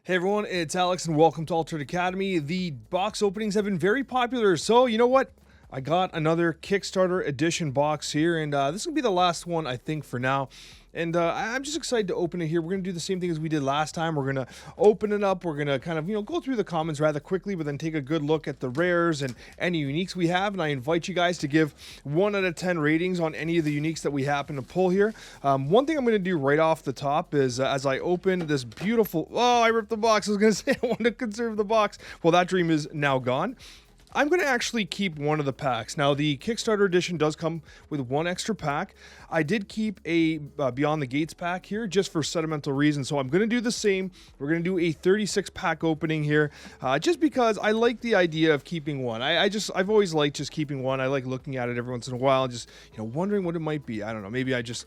Hey everyone, it's Alex and welcome to Altered Academy. The box openings have been very popular, so you know what? I got another Kickstarter edition box here, and this will be the last one, I think, for now. And I'm just excited to open it here. We're going to do the same thing as we did last time. We're going to open it up. We're going to kind of, go through the comments rather quickly, but then take a good look at the rares and any uniques we have. And I invite you guys to give 1 out of 10 ratings on any of the uniques that we happen to pull here. One thing I'm going to do right off the top is as I open this beautiful... Oh, I ripped the box. I was going to say I wanted to conserve the box. Well, that dream is now gone. I'm going to actually keep one of the packs. Now, the Kickstarter edition does come with 1 extra pack. I did keep a Beyond the Gates pack here just for sentimental reasons, so I'm going to do the same. We're going to do a 36-pack opening here just because I like the idea of keeping one. I've always liked just keeping one. I like looking at it every once in a while, just wondering what it might be. I don't know. Maybe I just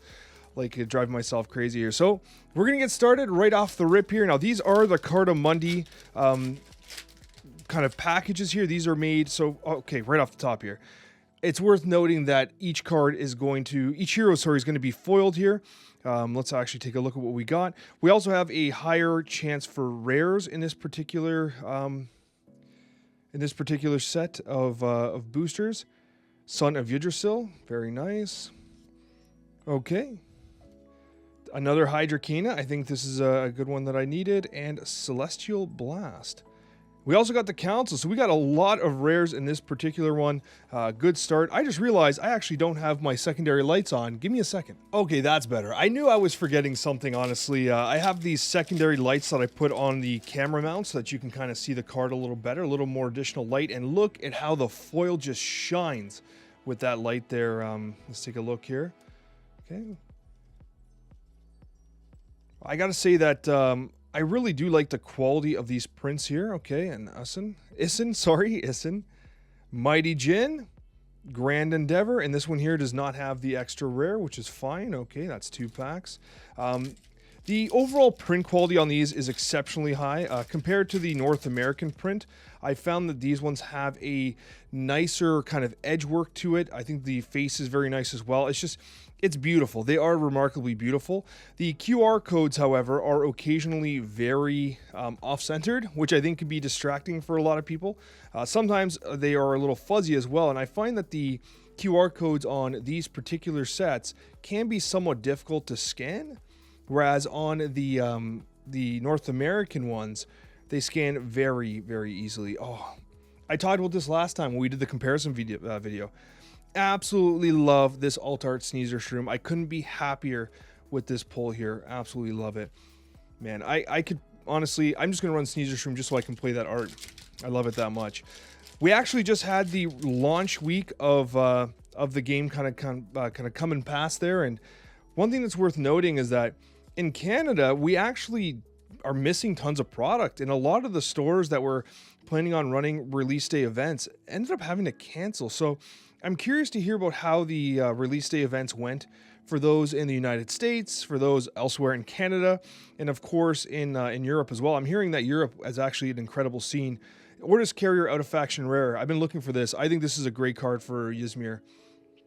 like drive myself crazy here. So we're going to get started right off the rip here. Now, these are the Cardamundi kind of packages here. These are made so okay, right off the top here, it's worth noting that each hero is going to be foiled here. Let's actually take a look at what we got. We also have a higher chance for rares in this particular set of boosters. Son of Yggdrasil, very nice. Okay, another Hydrocana. I think this is a good one that I needed. And Celestial Blast. We also got the Council, so we got a lot of rares in this particular one. Good start. I just realized I actually don't have my secondary lights on. Give me a second. Okay, that's better. I knew I was forgetting something, honestly. I have these secondary lights that I put on the camera mount so that you can kind of see the card a little better, a little more additional light. And look at how the foil just shines with that light there. Let's take a look here. Okay. I got to say that... I really do like the quality of these prints here. Okay, and Isin, Mighty Jin, Grand Endeavor, and this one here does not have the extra rare, which is fine. Okay, that's 2 packs. The overall print quality on these is exceptionally high. Compared to the North American print, I found that these ones have a nicer kind of edge work to it. I think the face is very nice as well. It's beautiful. They are remarkably beautiful. The QR codes, however, are occasionally very off-centered, which I think could be distracting for a lot of people. Sometimes they are a little fuzzy as well, and I find that the QR codes on these particular sets can be somewhat difficult to scan, whereas on the North American ones, they scan very, very easily. Oh, I talked about this last time when we did the comparison video. Absolutely love this Alt-Art Sneezer Shroom. I couldn't be happier with this pull here. Absolutely love it. Man, I could, honestly, I'm just going to run Sneezer Shroom just so I can play that art. I love it that much. We actually just had the launch week of the game kind of coming past there, and one thing that's worth noting is that in Canada, we actually are missing tons of product, and a lot of the stores that were planning on running release day events ended up having to cancel. So I'm curious to hear about how the release day events went for those in the United States, for those elsewhere in Canada, and of course in Europe as well. I'm hearing that Europe is actually an incredible scene. Orders Carrier out of faction rare. I've been looking for this. I think this is a great card for Ysmir.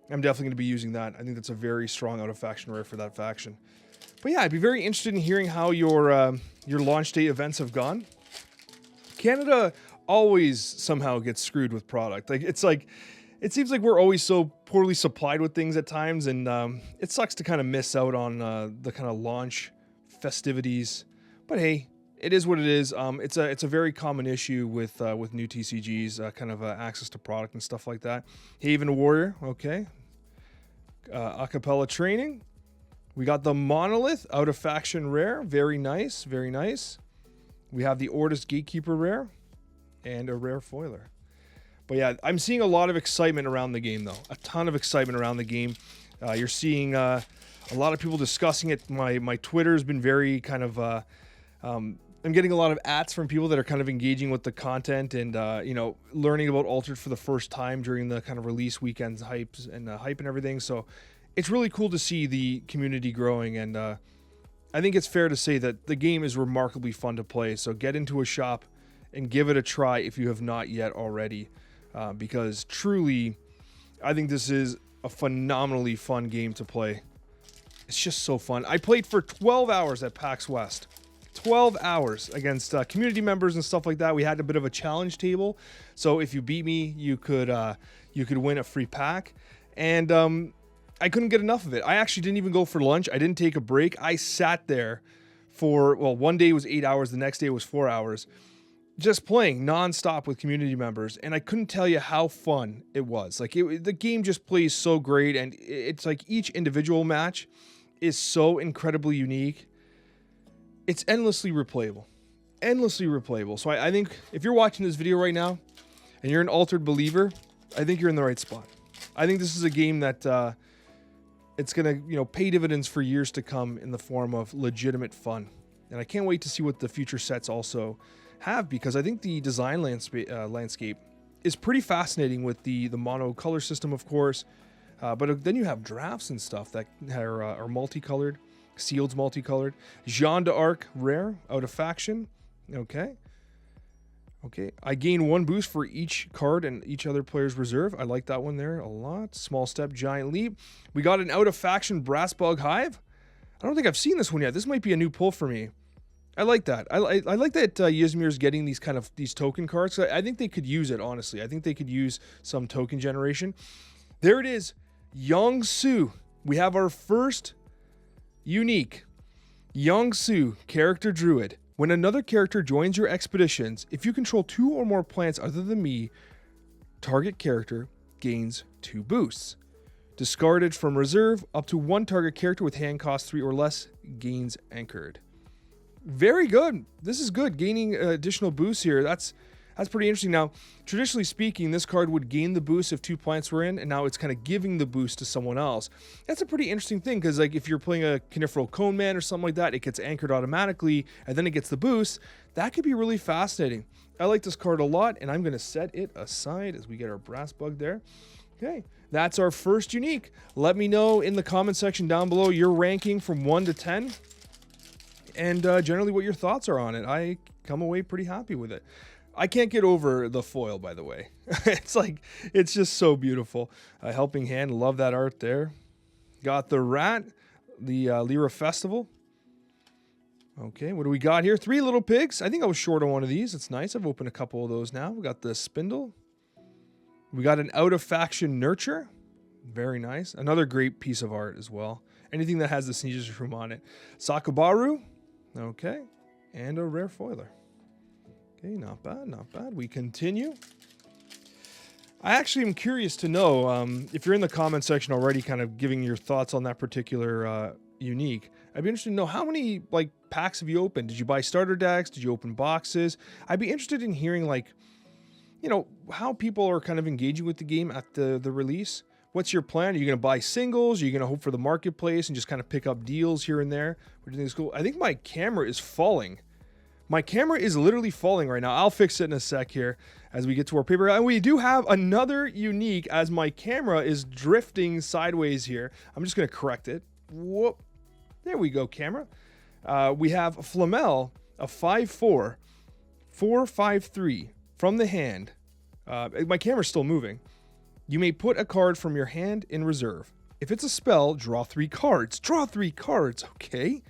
I'm definitely going to be using that. I think that's a very strong out of faction rare for that faction. But yeah, I'd be very interested in hearing how your launch day events have gone. Canada always somehow gets screwed with product. It seems like we're always so poorly supplied with things at times, and it sucks to kind of miss out on the kind of launch festivities. But hey, it is what it is. It's a very common issue with new TCGs, kind of access to product and stuff like that. Haven Warrior, okay. Acapella Training. We got the Monolith out of faction rare. Very nice, very nice. We have the Ortis Gatekeeper rare and a rare foiler. But yeah, I'm seeing a lot of excitement around the game, though. A ton of excitement around the game. You're seeing a lot of people discussing it. My Twitter has been very kind of... I'm getting a lot of ats from people that are kind of engaging with the content and, learning about Altered for the first time during the kind of release weekends hype and everything. So it's really cool to see the community growing. And I think it's fair to say that the game is remarkably fun to play. So get into a shop and give it a try if you have not yet already. Because truly, I think this is a phenomenally fun game to play. It's just so fun. I played for 12 hours at PAX West. 12 hours against community members and stuff like that. We had a bit of a challenge table, so if you beat me, you could win a free pack. And I couldn't get enough of it. I actually didn't even go for lunch. I didn't take a break. I sat there for, well, one day was 8 hours, the next day was 4 hours, just playing nonstop with community members, and I couldn't tell you how fun it was. Like, the game just plays so great, and it's like each individual match is so incredibly unique. It's endlessly replayable. Endlessly replayable. So I think if you're watching this video right now and you're an Altered believer, I think you're in the right spot. I think this is a game that it's going to, pay dividends for years to come in the form of legitimate fun. And I can't wait to see what the future sets also have, because I think the design landscape is pretty fascinating with the mono color system, of course. But then you have drafts and stuff that are multicolored. Sealed's multicolored. Jeanne d'Arc rare, out of faction. Okay. I gain 1 boost for each card and each other player's reserve. I like that one there a lot. Small step, giant leap. We got an out of faction brass bug hive. I don't think I've seen this one yet. This might be a new pull for me. I like that. I like that Ysmir's getting these token cards. I think they could use it, honestly. I think they could use some token generation. There it is. Yongsu. We have our first unique Yongsu character druid. When another character joins your expeditions, if you control 2 or more plants other than me, target character gains 2 boosts. Discarded from reserve, up to 1 target character with hand cost 3 or less gains anchored. Very good. This is good. Gaining additional boosts here. That's pretty interesting. Now, traditionally speaking, this card would gain the boost if 2 plants were in, and now it's kind of giving the boost to someone else. That's a pretty interesting thing, because like if you're playing a Coniferal Cone Man or something like that, it gets anchored automatically, and then it gets the boost. That could be really fascinating. I like this card a lot, and I'm going to set it aside as we get our brass bug there. Okay, that's our first unique. Let me know in the comment section down below your ranking from 1 to 10. And generally what your thoughts are on it. I come away pretty happy with it. I can't get over the foil, by the way. It's just so beautiful. Helping Hand, love that art there. Got the rat, the Lyra Festival. Okay, what do we got here? 3 little pigs. I think I was short on one of these. It's nice. I've opened a couple of those now. We got the spindle. We got an out of faction nurture. Very nice. Another great piece of art as well. Anything that has the sneezes room on it. Sakubaru. Okay, and a rare foiler. Okay, not bad, not bad. We continue. I actually am curious to know, if you're in the comment section already kind of giving your thoughts on that particular unique, I'd be interested to know how many packs have you opened? Did you buy starter decks? Did you open boxes? I'd be interested in hearing how people are kind of engaging with the game at the release. What's your plan? Are you going to buy singles? Are you going to hope for the marketplace and just kind of pick up deals here and there? What do you think is cool? I think my camera is falling. My camera is literally falling right now. I'll fix it in a sec here as we get to our paper. And we do have another unique as my camera is drifting sideways here. I'm just going to correct it. Whoop. There we go, camera. We have Flamel, a 5/4, 4/5/3 from the hand. My camera's still moving. You may put a card from your hand in reserve. If it's a spell, draw 3 cards. Draw 3 cards, okay.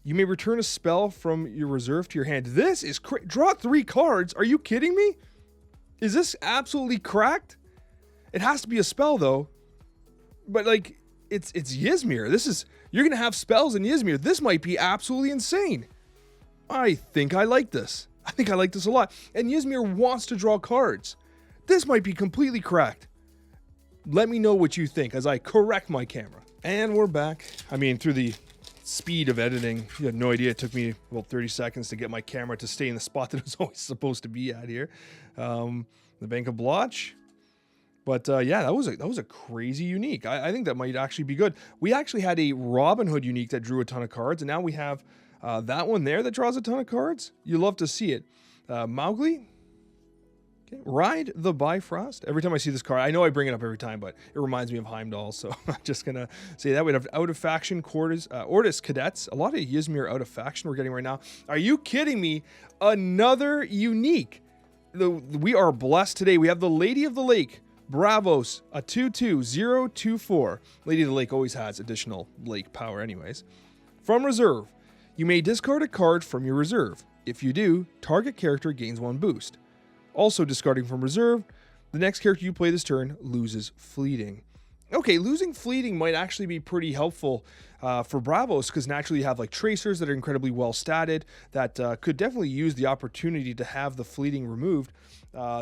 You may return a spell from your reserve to your hand. This is draw 3 cards. Are you kidding me? Is this absolutely cracked? It has to be a spell though. But it's Ysmir. You're gonna have spells in Ysmir. This might be absolutely insane. I think I like this. I think I like this a lot. And Ysmir wants to draw cards. This might be completely cracked. Let me know what you think as I correct my camera. And we're back. I mean, through the speed of editing, you have no idea. It took me about 30 seconds to get my camera to stay in the spot that it was always supposed to be at here. The Bank of Blotch. But yeah, that was a crazy unique. I think that might actually be good. We actually had a Robin Hood unique that drew a ton of cards, and now we have that one there that draws a ton of cards. You love to see it. Mowgli. Okay. Ride the Bifrost. Every time I see this card, I know I bring it up every time, but it reminds me of Heimdall, so I'm just going to say that. We have out of faction Ortis Cadets. A lot of Ysmir out of faction we're getting right now. Are you kidding me? Another unique. We are blessed today. We have the Lady of the Lake. Bravos, a 2/2/0/2/4. Lady of the Lake always has additional lake power anyways. From reserve, You may discard a card from your reserve. If you do, target character gains 1 boost. Also discarding from reserve, the next character you play this turn loses fleeting. Okay, losing fleeting might actually be pretty helpful for Bravos, because naturally you have like tracers that are incredibly well statted that could definitely use the opportunity to have the fleeting removed.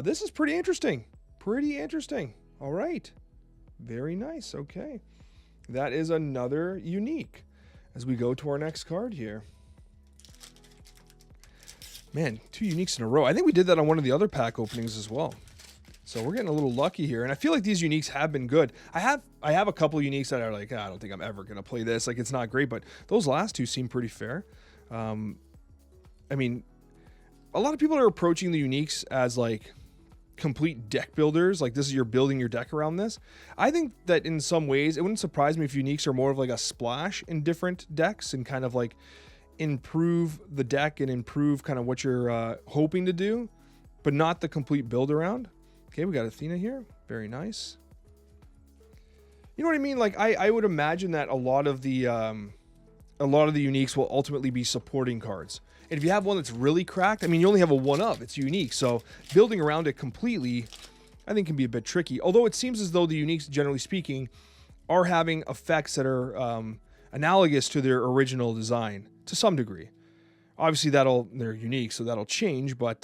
This is pretty interesting. Pretty interesting. All right. Very nice. Okay. That is another unique as we go to our next card here. Man, 2 uniques in a row. I think we did that on one of the other pack openings as well. So we're getting a little lucky here, and I feel like these uniques have been good. I have a couple uniques that are like, I don't think I'm ever gonna play this. Like, it's not great, but those last 2 seem pretty fair. I mean, a lot of people are approaching the uniques as like complete deck builders. Like, this is you're building your deck around this. I think that in some ways, it wouldn't surprise me if uniques are more of like a splash in different decks and kind of like improve the deck and improve kind of what you're hoping to do, but not the complete build around. Okay, we got Athena here. Very nice. You know what I mean? Like, I would imagine that a lot of the uniques will ultimately be supporting cards. And if you have one that's really cracked, I mean, you only have a 1-of. It's unique. So building around it completely, I think, can be a bit tricky. Although it seems as though the uniques, generally speaking, are having effects that are analogous to their original design to some degree. Obviously, they're unique, so that'll change, but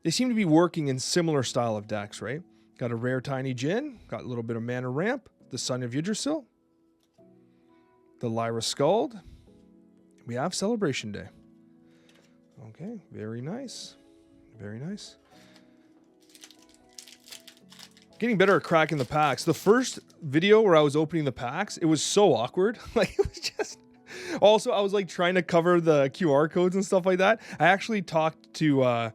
they seem to be working in similar style of decks, right? Got a rare Tiny Jin, got a little bit of mana ramp, the Son of Yggdrasil, the Lyra Skald. We have Celebration Day. Okay, very nice. Very nice. Getting better at cracking the packs. The first video where I was opening the packs, it was so awkward. Like, it was just... Also, I was like trying to cover the QR codes and stuff like that. I actually talked to a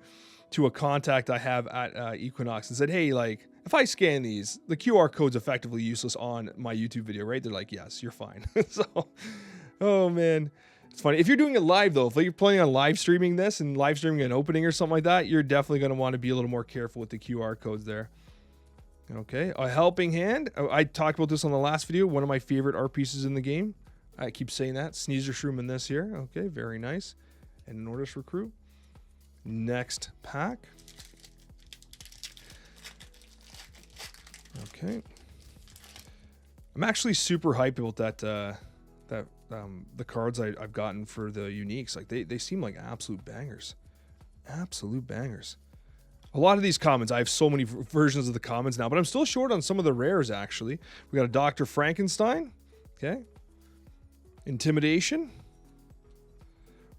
contact I have at Equinox and said, hey, like, if I scan these, the QR code's effectively useless on my YouTube video, right? They're like, yes, you're fine. So, oh man, it's funny. If you're doing it live though, if you're planning on live streaming this and live streaming an opening or something like that, you're definitely going to want to be a little more careful with the QR codes there. Okay, a Helping Hand. I talked about this on the last video. One of my favorite art pieces in the game. I keep saying that. Sneezer Shroom in this here. Okay, very nice. And Nordis Recruit. Next pack. Okay. I'm actually super hyped about the cards I've gotten for the uniques. Like, they seem like absolute bangers. Absolute bangers. A lot of these commons, I have so many versions of the commons now, but I'm still short on some of the rares, actually. We got a Dr. Frankenstein. Okay. Intimidation.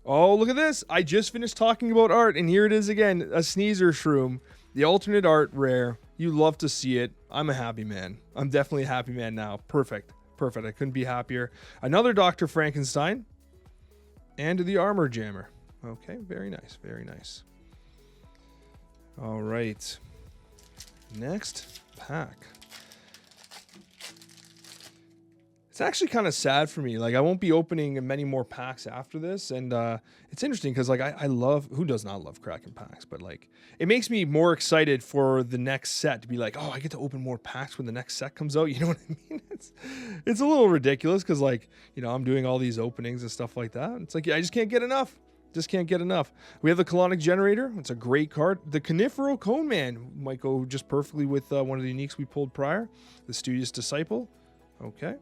Oh, look at this. I just finished talking about art, and here it is again. A Sneezer Shroom. The alternate art rare. You love to see it. I'm a happy man. I'm definitely a happy man now. Perfect. Perfect. I couldn't be happier. Another Dr. Frankenstein. And the Armor Jammer. Okay, very nice. Very nice. All right. Next pack. It's actually kind of sad for me. Like, I won't be opening many more packs after this. And it's interesting because, like, I love... Who does not love cracking packs? But, like, it makes me more excited for the next set to be like, oh, I get to open more packs when the next set comes out. You know what I mean? It's a little ridiculous because, like, you know, I'm doing all these openings and stuff like that. It's like, yeah, I just can't get enough. Just can't get enough. We have the Colonic Generator. It's a great card. The Conifero Cone Man might go just perfectly with one of the uniques we pulled prior. The Studious Disciple. Okay.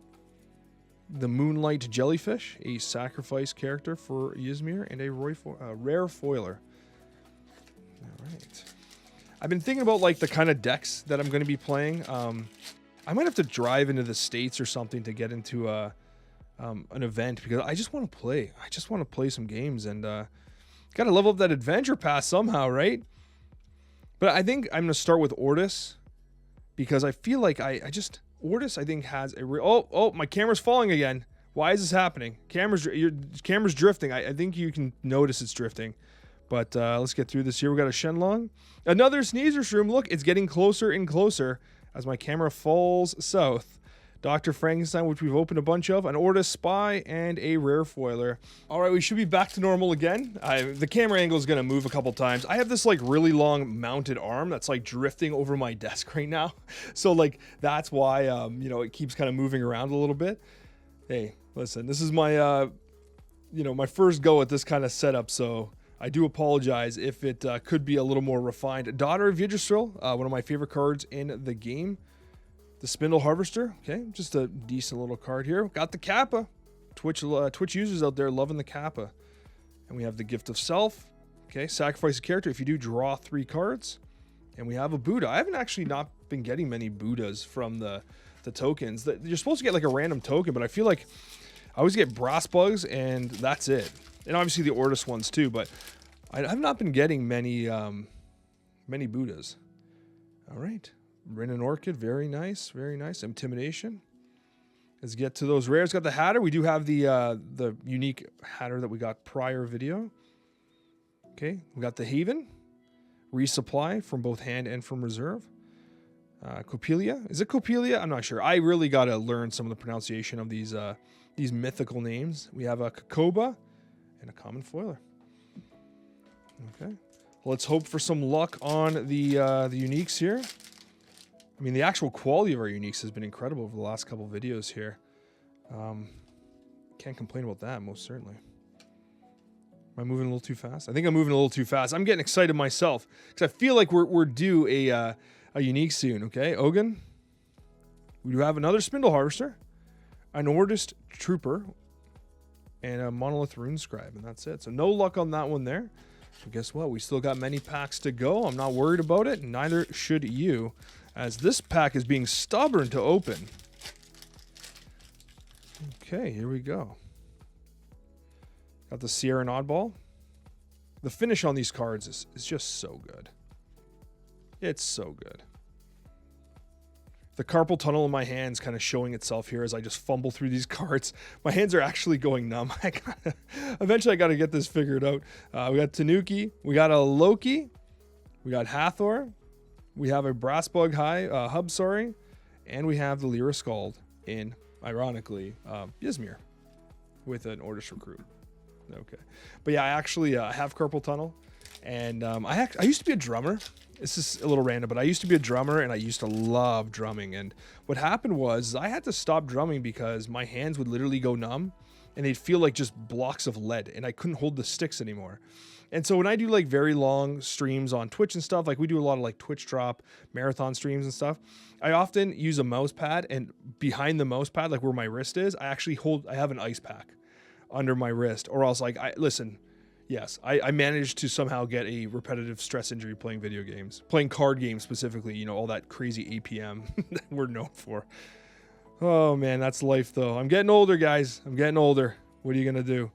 The Moonlight Jellyfish, a sacrifice character for Ysmir, and a rare foiler. All right. I've been thinking about, like, the kind of decks that I'm going to be playing. I might have to drive into the States or something to get into an event, because I just want to play. I just want to play some games, and got to level up that adventure pass somehow, right? But I think I'm going to start with Ortis, because I feel like Ortis, I think, has a oh, my camera's falling again. Why is this happening? Your camera's drifting. I think you can notice it's drifting. But let's get through this here. We got a Shenlong. Another Sneezer Shroom. Look, it's getting closer and closer as my camera falls south. Dr. Frankenstein, which we've opened a bunch of, an Ortis Spy, and a rare foiler. All right, we should be back to normal again. The camera angle is going to move a couple times. I have this, like, really long mounted arm that's, like, drifting over my desk right now. So, like, that's why, you know, it keeps kind of moving around a little bit. Hey, listen, this is my you know, my first go at this kind of setup, so I do apologize if it could be a little more refined. Daughter of Yggdrasil, one of my favorite cards in the game. The Spindle Harvester, okay, just a decent little card here. Got the Kappa. Twitch users out there loving the Kappa. And we have the Gift of Self. Okay, sacrifice a character. If you do, draw 3 cards. And we have a Buddha. I haven't actually not been getting many Buddhas from the tokens. You're supposed to get like a random token, but I feel like I always get Brass Bugs, and that's it. And obviously the Ortis ones too, but I've not been getting many Buddhas. All right. Rin and Orchid, very nice, very nice. Intimidation. Let's get to those rares. Got the Hatter. We do have the unique Hatter that we got prior video. Okay, we got the Haven. Resupply from both hand and from reserve. Copelia. Is it Copelia? I'm not sure. I really got to learn some of the pronunciation of these mythical names. We have a Kakoba and a common foiler. Okay. Well, let's hope for some luck on the uniques here. I mean, the actual quality of our uniques has been incredible over the last couple videos here. Can't complain about that, most certainly. Am I moving a little too fast? I think I'm moving a little too fast. I'm getting excited myself because I feel like we're due a unique soon. Okay, Ogun. We do have another Spindle Harvester, an Ordist Trooper, and a Monolith Rune Scribe, and that's it. So no luck on that one there. But guess what? We still got many packs to go. I'm not worried about it, and neither should you, as this pack is being stubborn to open. Okay, here we go. Got the Sierra and Oddball. The finish on these cards is just so good. It's so good. The carpal tunnel in my hands kind of showing itself here as I just fumble through these cards. My hands are actually going numb. Eventually I got to get this figured out. We got Tanuki. We got a Loki. We got Hathor. We have a Brass Bug Hub, sorry. And we have the Lyra Scald in, ironically, Ysmir with an Ordis Recruit. Okay. But yeah, I actually have carpal tunnel. And I used to be a drummer. This is a little random, but I used to be a drummer, and I used to love drumming. And what happened was I had to stop drumming because my hands would literally go numb, and they'd feel like just blocks of lead, and I couldn't hold the sticks anymore. And so when I do like very long streams on Twitch and stuff, like we do a lot of like Twitch drop marathon streams and stuff, I often use a mouse pad, and behind the mouse pad, like where my wrist is, I have an ice pack under my wrist, or else like yes, I managed to somehow get a repetitive stress injury playing video games. Playing card games specifically, you know, all that crazy APM that we're known for. Oh, man, that's life, though. I'm getting older, guys. I'm getting older. What are you going to do?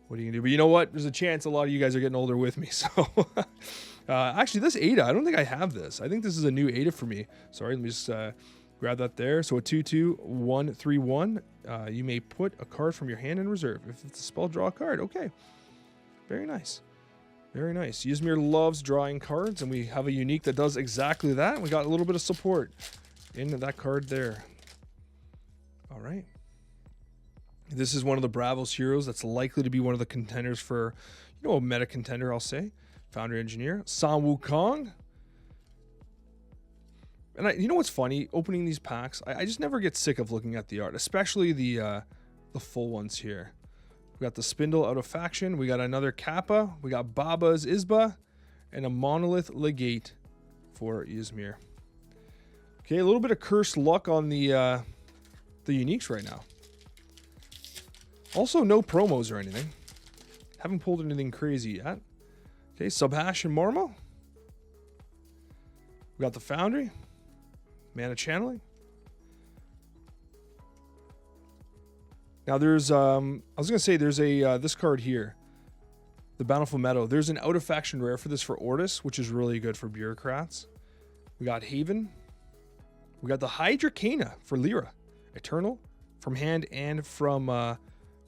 What are you going to do? But you know what? There's a chance a lot of you guys are getting older with me. So, actually, this Ada, I don't think I have this. I think this is a new Ada for me. Sorry, let me just grab that there. So a 2/2/1/3/1. You may put a card from your hand in reserve. If it's a spell, draw a card. Okay. Very nice. Very nice. Ysmir loves drawing cards, and we have a unique that does exactly that. We got a little bit of support in that card there. All right. This is one of the Bravos heroes that's likely to be one of the contenders for, you know, a meta contender, I'll say. Foundry Engineer. San Wukong. And you know what's funny? Opening these packs, I just never get sick of looking at the art, especially the full ones here. We got the Spindle out of faction. We got another Kappa. We got Baba's Isba. And a Monolith Legate for Ysmir. Okay, a little bit of cursed luck on the uniques right now. Also, no promos or anything. Haven't pulled anything crazy yet. Okay, Subhash and Marmo. We got the Foundry. Mana Channeling. Now there's, I was going to say there's a, this card here. The Bountiful Meadow. There's an out of faction rare for this for Ordis, which is really good for bureaucrats. We got Haven. We got the Hydracana for Lyra. Eternal. From hand and from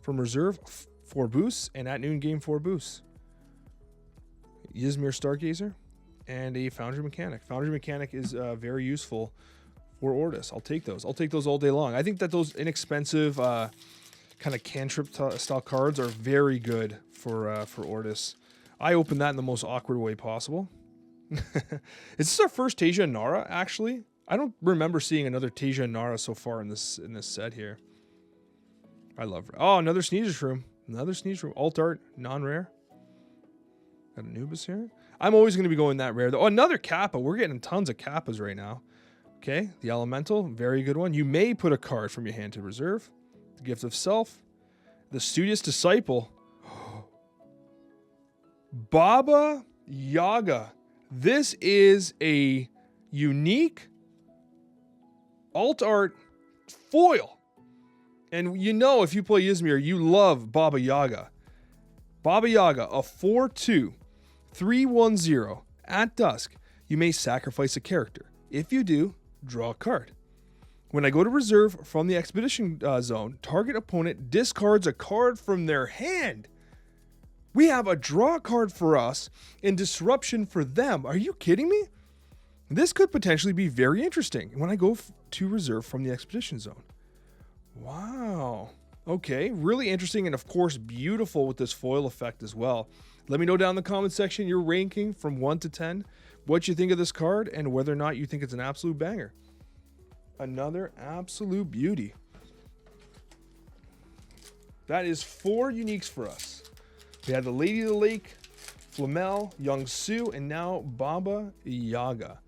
reserve. 4 boosts. And at noon game 4 boosts. Ysmir Stargazer. And a Foundry Mechanic. Foundry Mechanic is very useful for Ordis. I'll take those. I'll take those all day long. I think that those inexpensive kind of cantrip style cards are very good for Ordis. I opened that in the most awkward way possible. Is this our first Tasia and Nara, actually? I don't remember seeing another Tasia and Nara so far in this set here. I love her. Oh, another Sneezer Shroom. Another sneeze from Alt Art, non-rare. Got Anubis here. I'm always going to be going that rare, though. Oh, another Kappa. We're getting tons of Kappas right now. Okay, the Elemental, very good one. You may put a card from your hand to reserve. The Gift of Self. The Studious Disciple. Baba Yaga. This is a unique alt art foil. And you know, if you play Ysmir, you love Baba Yaga. Baba Yaga, a 4/2, 3/1/0. At dusk, you may sacrifice a character. If you do, draw a card. When I go to reserve from the expedition zone, target opponent discards a card from their hand. We have a draw card for us and disruption for them. Are you kidding me? This could potentially be very interesting when I go to reserve from the expedition zone. Wow. Okay, really interesting and of course beautiful with this foil effect as well. Let me know down in the comment section your ranking from 1 to 10, what you think of this card and whether or not you think it's an absolute banger. Another absolute beauty. That is 4 uniques for us. We had the Lady of the Lake, Flamel, Young Su, and now Baba Yaga.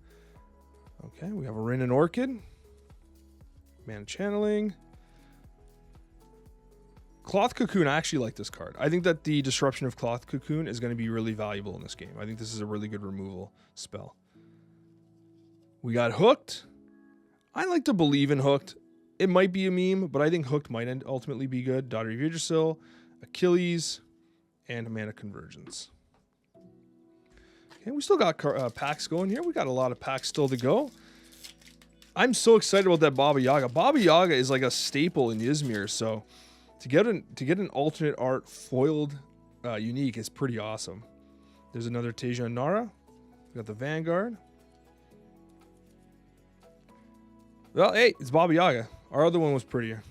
Okay, we have a Rin and Orchid. Mana Channeling. Cloth Cocoon, I actually like this card. I think that the disruption of Cloth Cocoon is going to be really valuable in this game. I think this is a really good removal spell. We got Hooked. I like to believe in Hooked. It might be a meme, but I think Hooked might ultimately be good. Daughter of Yggdrasil, Achilles, and Mana Convergence. Okay, we still got packs going here. We got a lot of packs still to go. I'm so excited about that Baba Yaga. Baba Yaga is like a staple in Ysmir, so to get an alternate art foiled unique is pretty awesome. There's another Teja and Nara. We got the Vanguard. Well, hey, it's Baba Yaga. Our other one was prettier.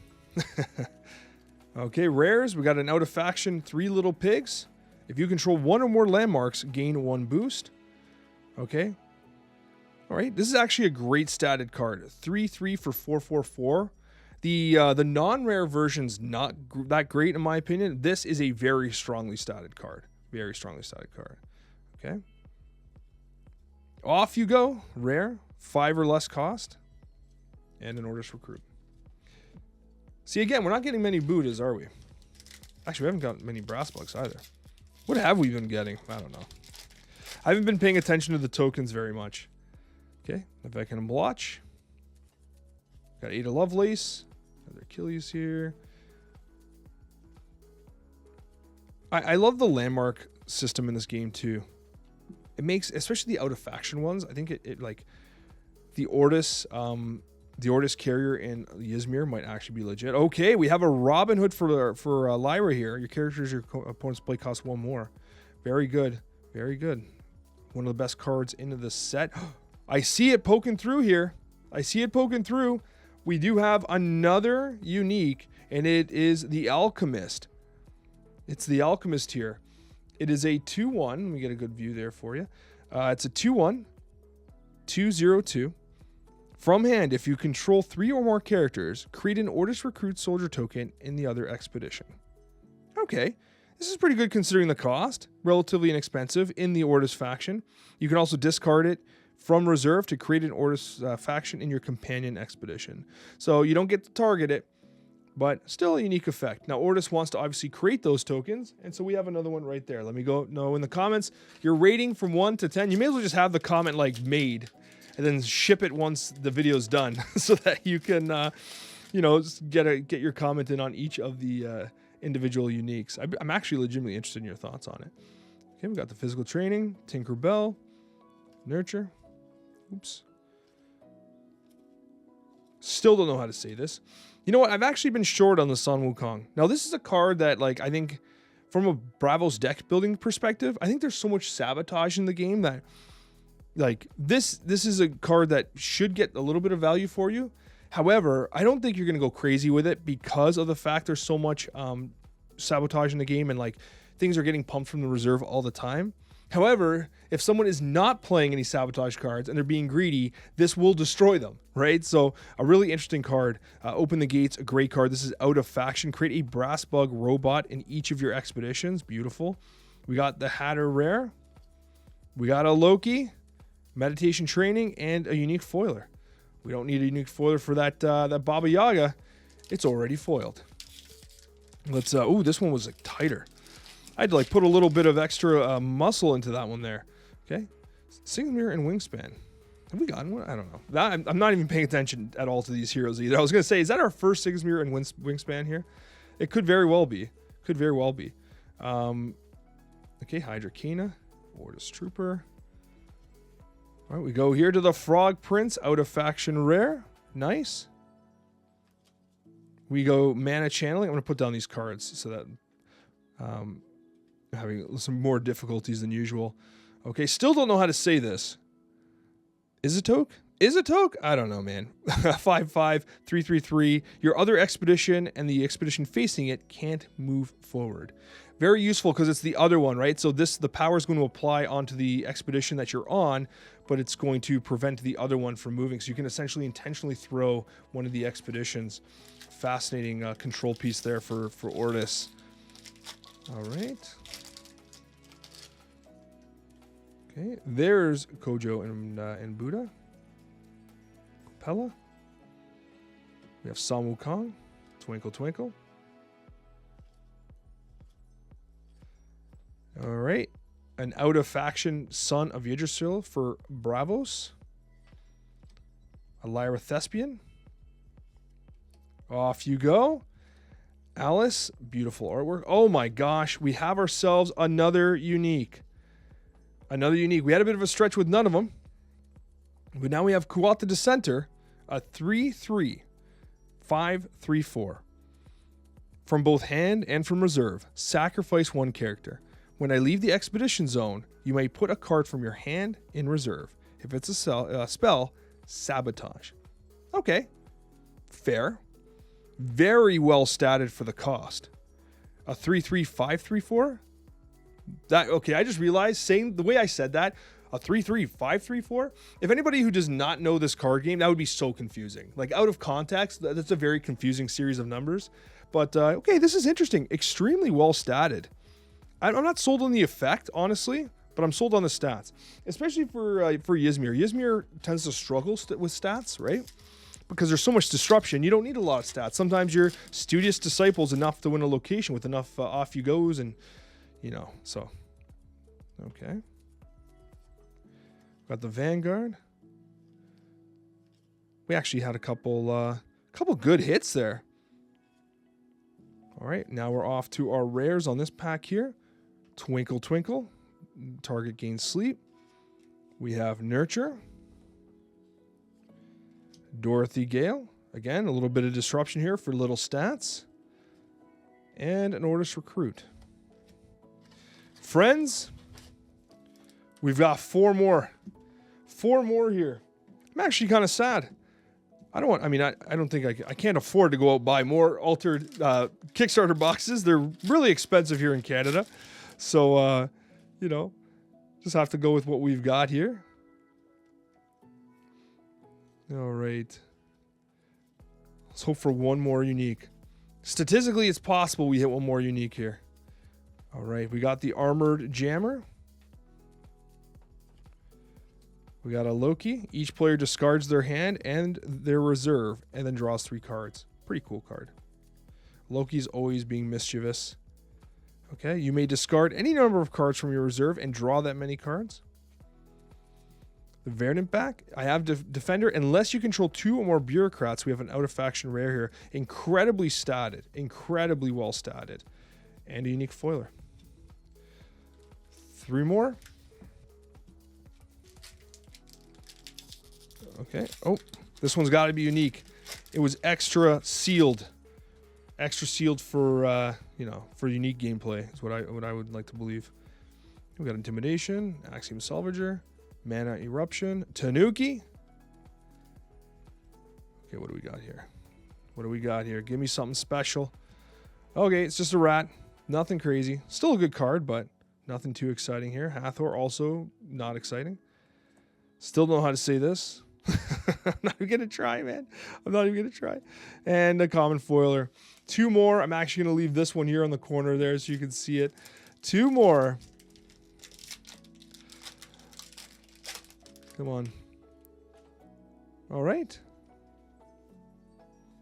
Okay, rares. We got an out of faction 3 Little Pigs. If you control 1 or more landmarks, gain 1 boost. Okay. All right. This is actually a great statted card. 3/3 for 4/4/4. The non-rare version's not that great in my opinion. This is a very strongly statted card. Very strongly statted card. Okay. Off you go. Rare. 5 or less cost. And an Ordis Recruit. See, again, we're not getting many Buddhas, are we? Actually, we haven't got many Brass Bugs either. What have we been getting? I don't know. I haven't been paying attention to the tokens very much. Okay, Vivek and Blotch. Got Ada Lovelace. Another Achilles here. I love the landmark system in this game too. It makes, especially the out of faction ones, I think it like the Ordis carrier in Ysmir might actually be legit. Okay, we have a Robin Hood for Lyra here. Your characters, your opponent's play cost 1 more. Very good. Very good. One of the best cards into the set. I see it poking through here. I see it poking through. We do have another unique, and it is the Alchemist. It's the Alchemist here. It is a 2/1. Let me get a good view there for you. It's a 2/1, 2/0/2. From hand, if you control 3 or more characters, create an Ordis Recruit Soldier token in the other expedition. Okay, this is pretty good considering the cost. Relatively inexpensive in the Ordis faction. You can also discard it from reserve to create an Ordis faction in your companion expedition. So you don't get to target it, but still a unique effect. Now, Ordis wants to obviously create those tokens, and so we have another one right there. Let me know in the comments your rating from 1 to 10. You may as well just have the comment like made, and then ship it once the video's done so that you can, get your comment in on each of the individual uniques. I'm actually legitimately interested in your thoughts on it. Okay, we got the Physical Training, Tinkerbell, Nurture. Oops. Still don't know how to say this. You know what? I've actually been short on the Sun Wukong. Now, this is a card that, like, I think from a Bravos deck building perspective, I think there's so much sabotage in the game that, like, this is a card that should get a little bit of value for you. However, I don't think you're going to go crazy with it because of the fact there's so much sabotage in the game and, like, things are getting pumped from the reserve all the time. However, if someone is not playing any sabotage cards and they're being greedy, this will destroy them, right? So a really interesting card. Open the Gates, a great card. This is out of faction. Create a brass bug robot in each of your expeditions. Beautiful. We got the Hatter Rare. We got a Loki, Meditation Training, and a unique foiler. We don't need a unique foiler for that Baba Yaga. It's already foiled. Let's, ooh, this one was like tighter. I had to like put a little bit of extra muscle into that one there. Okay. Signature Mirror and Wingspan. Have we gotten one? I don't know. I'm not even paying attention at all to these heroes either. I was going to say, is that our first Signature Mirror and Wingspan here? It could very well be. Could very well be. Okay, Hydra Kena. Mortis Trooper. All right, we go here to the Frog Prince, out of faction rare. Nice. We go Mana Channeling. I'm going to put down these cards so that having some more difficulties than usual. Okay, still don't know how to say this. Isotoke? Isotoke? I don't know, man. 5/5, 3/3/3. Your other expedition and the expedition facing it can't move forward. Very useful because it's the other one, right? So the power is going to apply onto the expedition that you're on, but it's going to prevent the other one from moving. So you can essentially intentionally throw one of the expeditions. Fascinating control piece there for Ortis. All right. Okay, there's Kojo and Buddha. Pella. We have Samu Kong. Twinkle Twinkle. All right. An out-of-faction Son of Yggdrasil for Bravos. A Lyra Thespian. Off you go. Alice. Beautiful artwork. Oh my gosh. We have ourselves another unique. Another unique. We had a bit of a stretch with none of them. But now we have Kuat the Dissenter. A 3/3. 5/3/4. From both hand and from reserve. Sacrifice one character. When I leave the expedition zone, you may put a card from your hand in reserve. If it's a spell, sabotage. Okay. Fair. Very well statted for the cost. A 3/3 5/3/4. That okay, I just realized saying the way I said that, a 3/3 5/3/4. If anybody who does not know this card game, that would be so confusing. Like out of context, that's a very confusing series of numbers. But okay, this is interesting. Extremely well statted. I'm not sold on the effect, honestly, but I'm sold on the stats, especially for Ysmir. Ysmir tends to struggle with stats, right? Because there's so much disruption. You don't need a lot of stats. Sometimes your studious disciple's enough to win a location with enough off you goes, and you know. So, okay. Got the Vanguard. We actually had a couple good hits there. All right, now we're off to our rares on this pack here. Twinkle Twinkle, target gains sleep. We have Nurture. Dorothy Gale, again, a little bit of disruption here for little stats. And an Ortis Recruit. Friends, we've got four more. Four more here. I'm actually kind of sad. I don't think I can't afford to go out and buy more altered Kickstarter boxes. They're really expensive here in Canada. So, you know, just have to go with what we've got here. All right. Let's hope for one more unique. Statistically, it's possible we hit one more unique here. All right. We got the Armored Jammer. We got a Loki. Each player discards their hand and their reserve and then draws 3 cards. Pretty cool card. Loki's always being mischievous. Okay, you may discard any number of cards from your reserve and draw that many cards. The Verdant back. I have Defender. Unless you control 2 or more bureaucrats, we have an out-of-faction rare here. Incredibly statted. Incredibly well statted. And a unique foiler. 3 more. Okay. Oh, this one's got to be unique. It was extra sealed. Extra sealed for, for unique gameplay is what I would like to believe. We got Intimidation, Axiom Salvager, Mana Eruption, Tanuki. Okay, what do we got here? What do we got here? Give me something special. Okay, it's just a rat. Nothing crazy. Still a good card, but Nothing too exciting here. Hathor also not exciting. Still don't know how to say this. I'm not even going to try, man. I'm not even going to try. And a common foiler. 2 more. I'm actually going to leave this one here on the corner there so you can see it. 2 more. Come on. All right.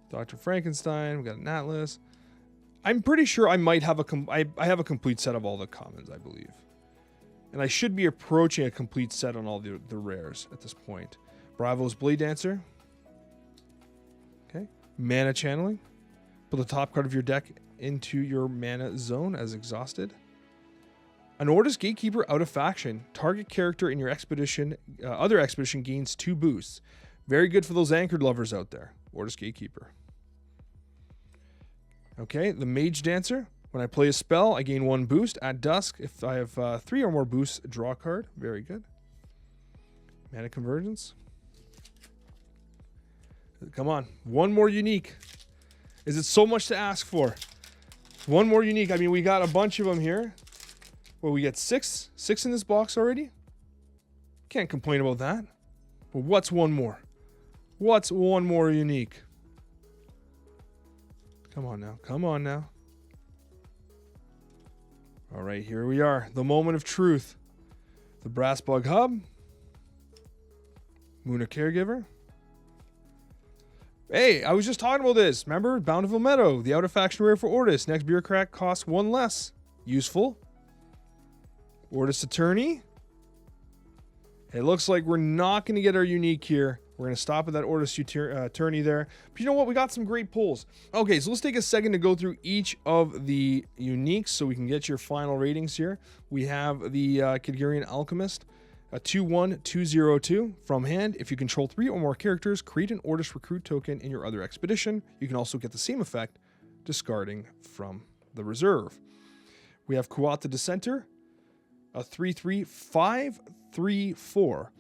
Dr. Frankenstein. We got an Atlas. I'm pretty sure I might have I have a complete set of all the commons, I believe. And I should be approaching a complete set on all the rares at this point. Bravo's Blade Dancer. Okay. Mana Channeling. Put the top card of your deck into your mana zone as exhausted. An Ortis Gatekeeper out of faction. Target character in your expedition, other expedition gains 2 boosts. Very good for those anchored lovers out there. Ortis Gatekeeper. Okay, the Mage Dancer. When I play a spell, I gain 1 boost. At dusk, if I have 3 or more boosts, draw a card. Very good. Mana Convergence. Come on. 1 more unique. Is it so much to ask for? 1 more unique. I mean, we got a bunch of them here. Well, we get 6 in this box already. Can't complain about that. But what's 1 more? What's 1 more unique? Come on now. Come on now. All right, here we are. The moment of truth. The Brass Bug Hub. Moona Caregiver. Hey, I was just talking about this. Remember? Bountiful Meadow. The out of faction rare for Ortis. Next bureaucrat costs 1 less. Useful. Ortis Attorney. It looks like we're not going to get our unique here. We're going to stop at that Ortis Attorney there. But you know what? We got some great pulls. Okay, so let's take a second to go through each of the uniques so we can get your final ratings here. We have the Kidgarian Alchemist. A 2/1/2/0/2 from hand. If you control 3 or more characters, create an Ortis recruit token in your other expedition. You can also get the same effect discarding from the reserve. We have Kuat the Dissenter, a 3/3/5/3/4.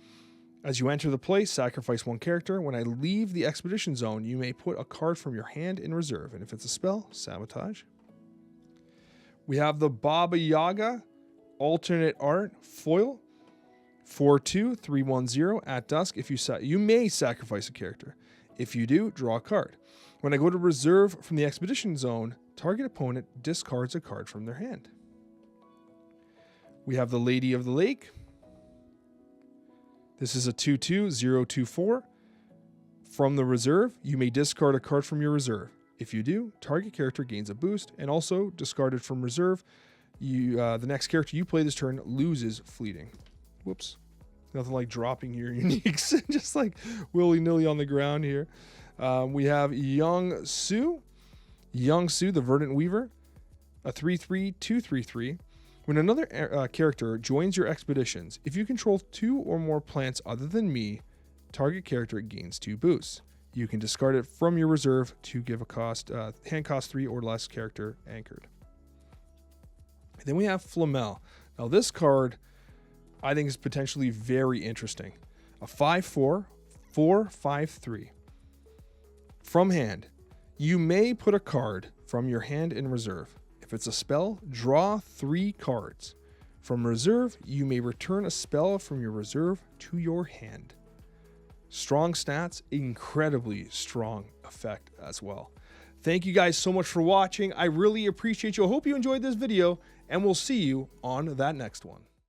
As you enter the play, sacrifice 1 character. When I leave the expedition zone, you may put a card from your hand in reserve. And if it's a spell, sabotage. We have the Baba Yaga alternate art foil. 4/2/3/1/0 at dusk. If you may sacrifice a character. If you do, draw a card. When I go to reserve from the expedition zone, target opponent discards a card from their hand. We have the Lady of the Lake. This is a 2/2/0/2/4. From the reserve, you may discard a card from your reserve. If you do, target character gains a boost, and also discarded from reserve, the next character you play this turn loses fleeting. Whoops. Nothing like dropping your uniques just like willy-nilly on the ground here. We have Young Su. Young Su, the Verdant Weaver. A 3/3/2/3/3. When another character joins your expeditions, if you control 2 or more plants other than me, target character gains 2 boosts. You can discard it from your reserve to give a hand cost 3 or less character anchored. Then we have Flamel. Now this card I think is potentially very interesting. A 5/4/4/5/3. From hand, you may put a card from your hand in reserve. If it's a spell, draw 3 cards. From reserve, you may return a spell from your reserve to your hand. Strong stats, incredibly strong effect as well. Thank you guys so much for watching. I really appreciate you. I hope you enjoyed this video, and we'll see you on that next one.